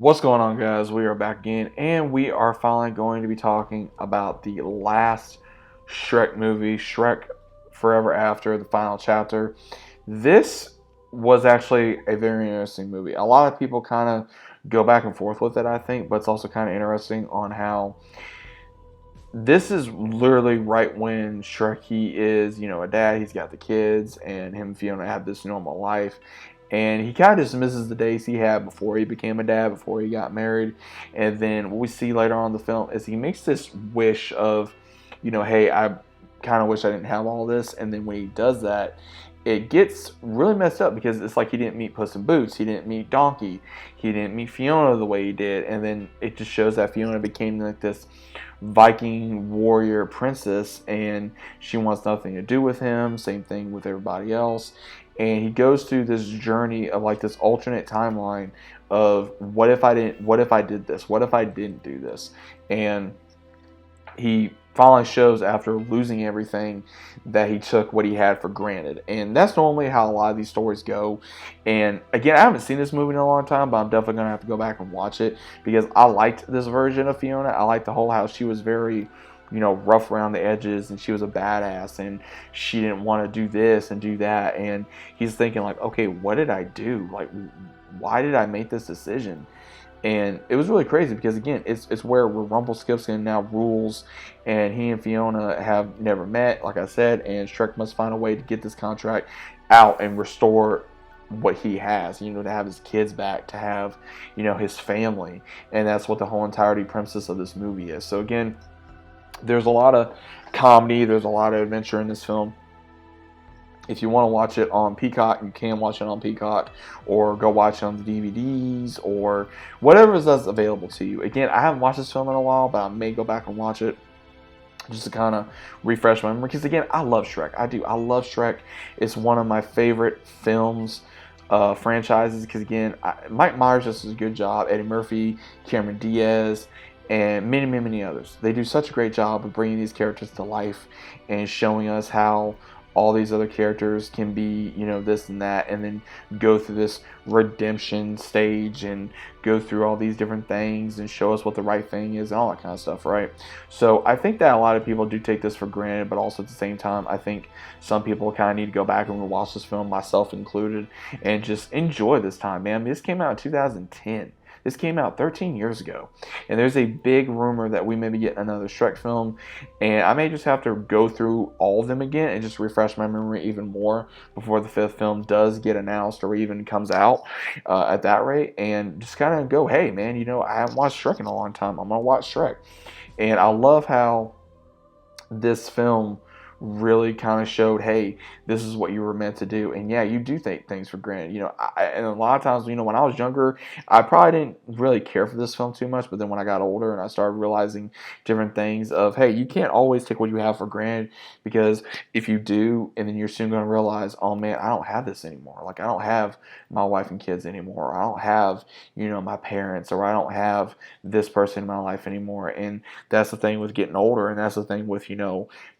What's going on, guys? We are back again, and we are finally going to be talking about the last Shrek movie, Shrek Forever After, the final chapter. This was actually a very interesting movie. A lot of people kind of go back and forth with it, I think, but it's also kind of interesting on how this is literally right when Shrek, he is, a dad, he's got the kids, and him and Fiona have this normal life. And he kind of dismisses the days he had before he became a dad, before he got married. And then what we see later on in the film is he makes this wish of, hey, I kind of wish I didn't have all this. And then when he does that, it gets really messed up because it's like he didn't meet Puss in Boots, he didn't meet Donkey, he didn't meet Fiona the way he did. And then it just shows that Fiona became like this Viking warrior princess, and she wants nothing to do with him. Same thing with everybody else. And he goes through this journey of like this alternate timeline of what if I did this? What if I didn't do this? And he finally shows after losing everything that he took what he had for granted. And that's normally how a lot of these stories go. And again, I haven't seen this movie in a long time, but I'm definitely going to have to go back and watch it because I liked this version of Fiona. I liked the whole how she was very, rough around the edges, and she was a badass, and she didn't want to do this and do that. And he's thinking like, okay, what did I do? Like, why did I make this decision? And it was really crazy because again, it's where Rumpelstiltskin now rules, and he and Fiona have never met, like I said, and Shrek must find a way to get this contract out and restore what he has, to have his kids back, to have, his family, and that's what the whole entirety premise of this movie is. So again, there's a lot of comedy, there's a lot of adventure in this film. If you want to watch it on Peacock, you can watch it on Peacock, or go watch it on the DVDs, or whatever is available to you. Again, I haven't watched this film in a while, but I may go back and watch it just to kind of refresh my memory. Because again, I love Shrek. I do. I love Shrek. It's one of my favorite films, franchises. Because again, Mike Myers just does a good job. Eddie Murphy, Cameron Diaz, and many, many, many others. They do such a great job of bringing these characters to life and showing us how all these other characters can be, this and that, and then go through this redemption stage and go through all these different things and show us what the right thing is and all that kind of stuff, right? So I think that a lot of people do take this for granted, but also at the same time, I think some people kind of need to go back and watch this film, myself included, and just enjoy this time, man. This came out in 2010. This came out 13 years ago, and there's a big rumor that we may be getting another Shrek film, and I may just have to go through all of them again and just refresh my memory even more before the fifth film does get announced or even comes out, at that rate, and just kind of go, hey man, I haven't watched Shrek in a long time. I'm gonna watch Shrek, and I love how this film really kind of showed, hey, this is what you were meant to do. And yeah, you do take things for granted. And a lot of times, when I was younger, I probably didn't really care for this film too much. But then when I got older and I started realizing different things of, hey, you can't always take what you have for granted, because if you do, and then you're soon going to realize, oh man, I don't have this anymore. Like, I don't have my wife and kids anymore. I don't have, my parents, or I don't have this person in my life anymore. And that's the thing with getting older. And that's the thing with,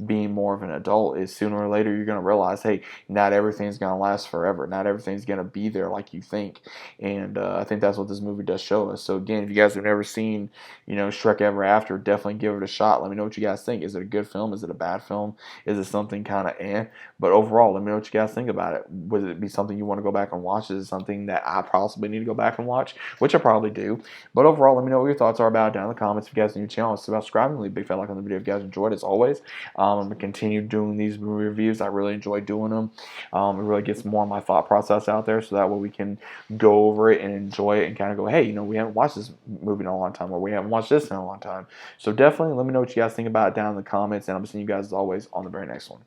being more of an adult, is sooner or later you're going to realize, hey, not everything's going to last forever. Not everything's going to be there like you think. And I think that's what this movie does show us. So again, if you guys have never seen, Shrek Ever After, definitely give it a shot. Let me know what you guys think. Is it a good film? Is it a bad film? Is it something kind of But overall, let me know what you guys think about it. Would it be something you want to go back and watch? Is it something that I possibly need to go back and watch? Which I probably do. But overall, let me know what your thoughts are about it down in the comments. If you guys are new to the channel, it's about subscribing. Leave a big fat like on the video if you guys enjoyed, as always. I'm going to continue doing these movie reviews. I really enjoy doing them. It really gets more of my thought process out there, so that way we can go over it and enjoy it and kind of go, hey, we haven't watched this movie in a long time, or we haven't watched this in a long time. So definitely let me know what you guys think about it down in the comments, and I'm seeing you guys as always on the very next one.